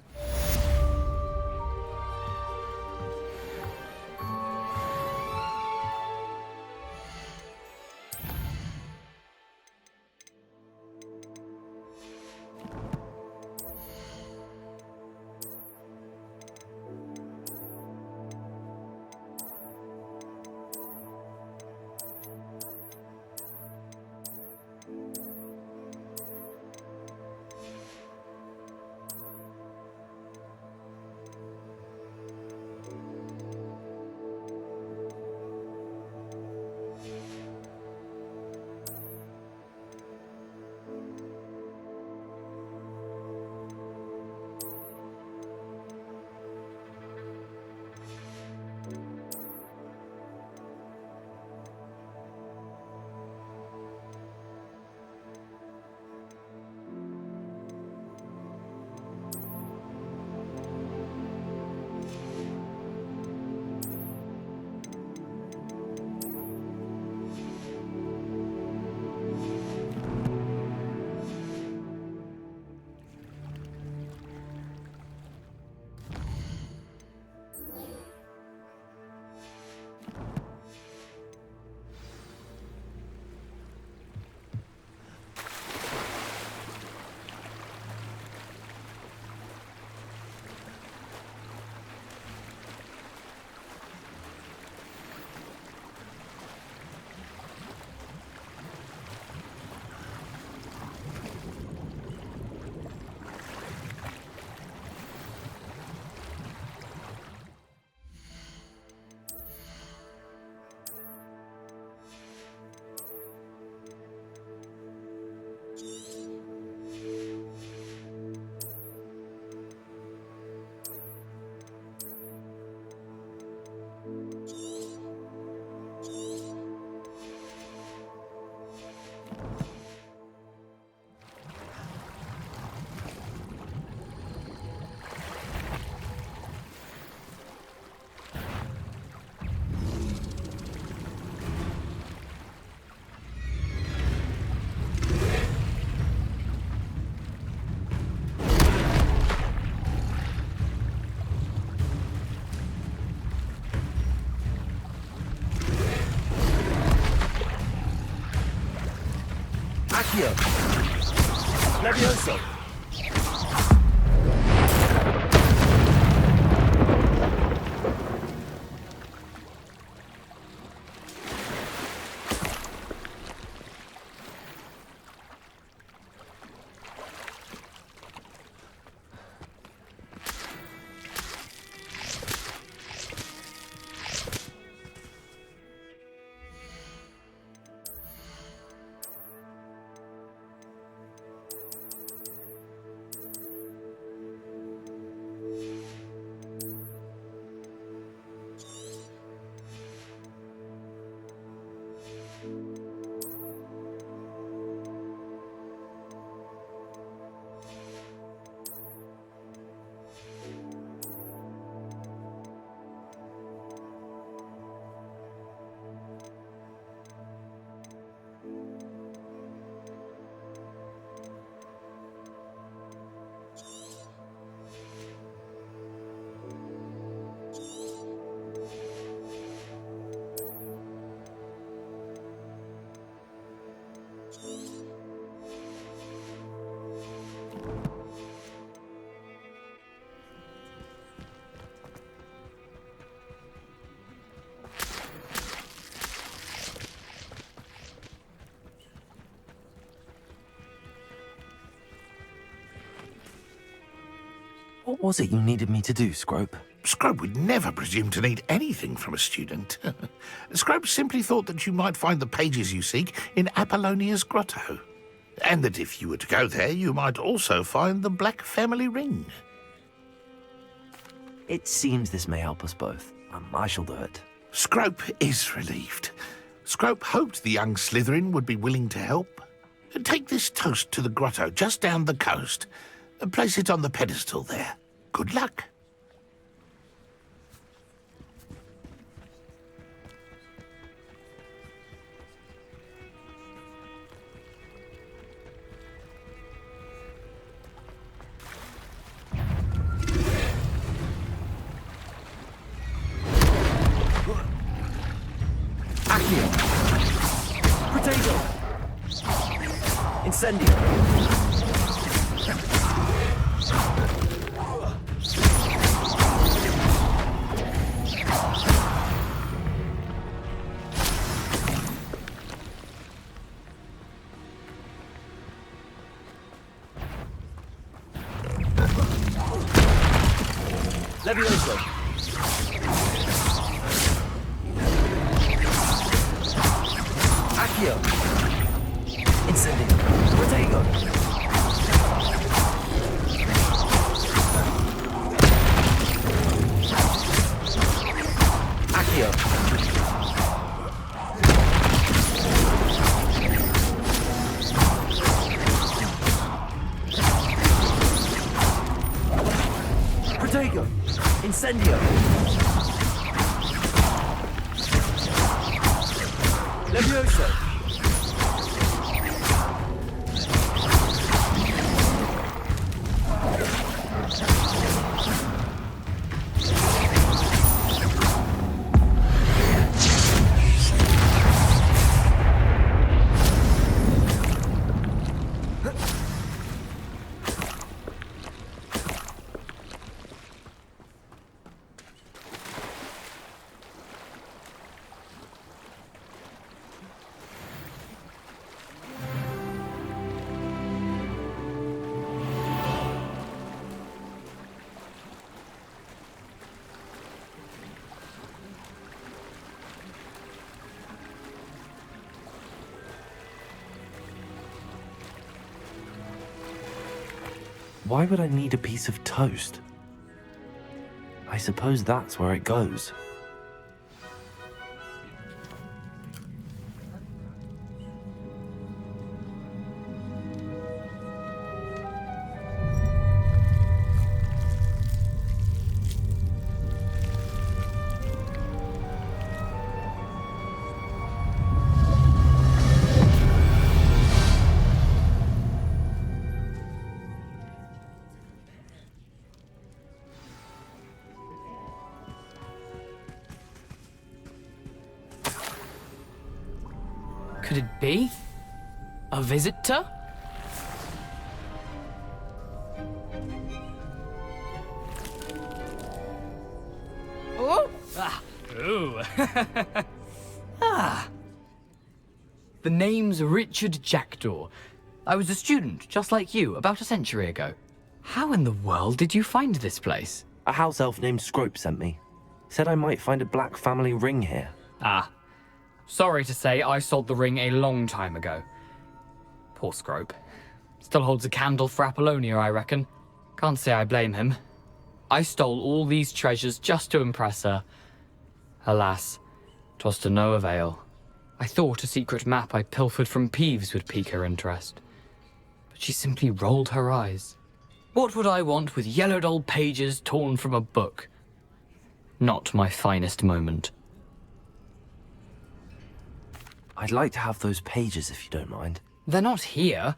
Accio! Levioso! What was it you needed me to do, Scrope? Scrope would never presume to need anything from a student. Scrope simply thought that you might find the pages you seek in Apollonia's grotto. And that if you were to go there, you might also find the Black Family Ring. It seems this may help us both. I shall do it. Scrope is relieved. Scrope hoped the young Slytherin would be willing to help. Take this toast to the grotto just down the coast. Place it on the pedestal there. Good luck. Accio! Potato! Incendio! Levioso! Accio! Incendio! Protego! Accio! Protego! Incendio! Levioso! Why would I need a piece of toast? I suppose that's where it goes. Could it be? A visitor? Oh! Ah! Ooh! Ah! The name's Richard Jackdaw. I was a student, just like you, about a century ago. How in the world did you find this place? A house elf named Scrope sent me. Said I might find a black family ring here. Ah. Sorry to say, I sold the ring a long time ago. Poor Scrope. Still holds a candle for Apollonia, I reckon. Can't say I blame him. I stole all these treasures just to impress her. Alas, 'twas to no avail. I thought a secret map I pilfered from Peeves would pique her interest. But she simply rolled her eyes. What would I want with yellowed old pages torn from a book? Not my finest moment. I'd like to have those pages if you don't mind. They're not here.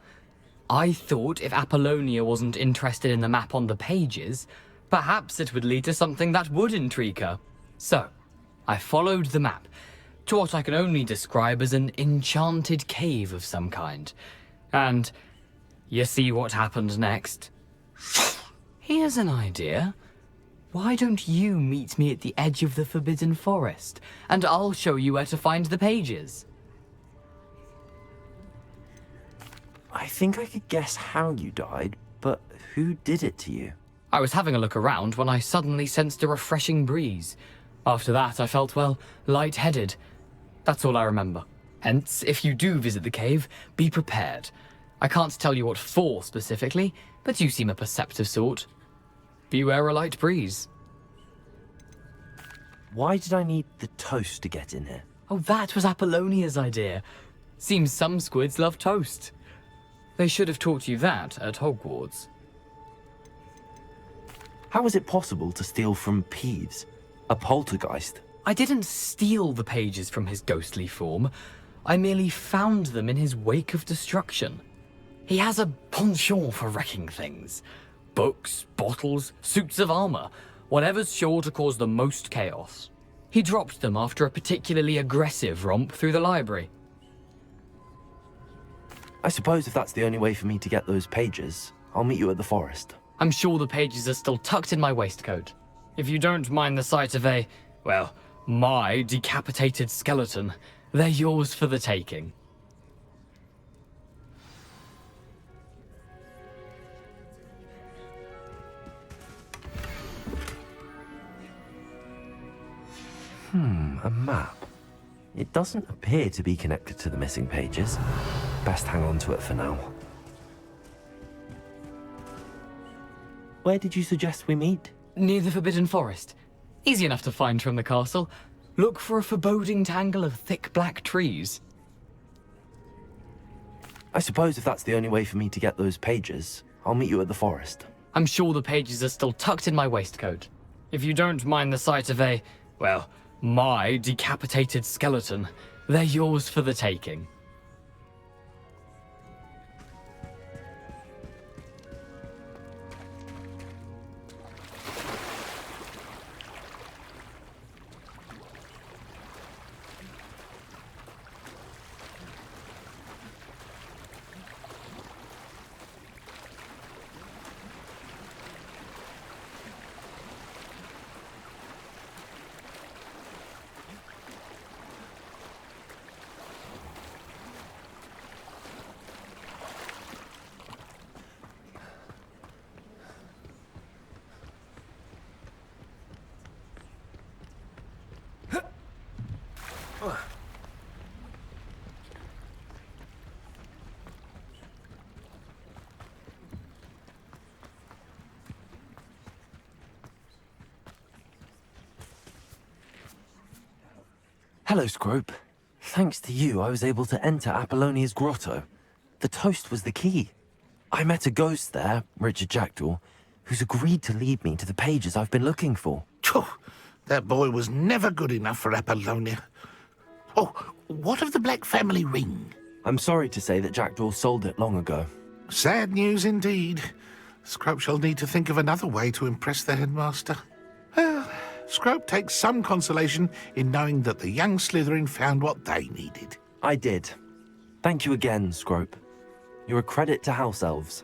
I thought if Apollonia wasn't interested in the map on the pages, perhaps it would lead to something that would intrigue her. So, I followed the map to what I can only describe as an enchanted cave of some kind. And you see what happened next? Here's an idea. Why don't you meet me at the edge of the Forbidden Forest, and I'll show you where to find the pages? I think I could guess how you died, but who did it to you? I was having a look around when I suddenly sensed a refreshing breeze. After that, I felt, well, lightheaded. That's all I remember. Hence, if you do visit the cave, be prepared. I can't tell you what for specifically, but you seem a perceptive sort. Beware a light breeze. Why did I need the toast to get in here? Oh, that was Apollonia's idea. Seems some squids love toast. They should have taught you that at Hogwarts. How is it possible to steal from Peeves, a poltergeist? I didn't steal the pages from his ghostly form. I merely found them in his wake of destruction. He has a penchant for wrecking things. Books, bottles, suits of armor, whatever's sure to cause the most chaos. He dropped them after a particularly aggressive romp through the library. I suppose if that's the only way for me to get those pages, I'll meet you at the forest. I'm sure the pages are still tucked in my waistcoat. If you don't mind the sight of a, well, my decapitated skeleton, they're yours for the taking. A map. It doesn't appear to be connected to the missing pages. Best hang on to it for now. Where did you suggest we meet? Near the Forbidden Forest. Easy enough to find from the castle. Look for a foreboding tangle of thick black trees. I suppose if that's the only way for me to get those pages, I'll meet you at the forest. I'm sure the pages are still tucked in my waistcoat. If you don't mind the sight of a, well, my decapitated skeleton, they're yours for the taking. Hello, Scrope. Thanks to you, I was able to enter Apollonia's grotto. The toast was the key. I met a ghost there, Richard Jackdaw, who's agreed to lead me to the pages I've been looking for. That boy was never good enough for Apollonia. Oh, what of the Black family ring? I'm sorry to say that Jackdaw sold it long ago. Sad news indeed. Scrope shall need to think of another way to impress the headmaster. Well, Scrope takes some consolation in knowing that the young Slytherin found what they needed. I did. Thank you again, Scrope. You're a credit to House Elves.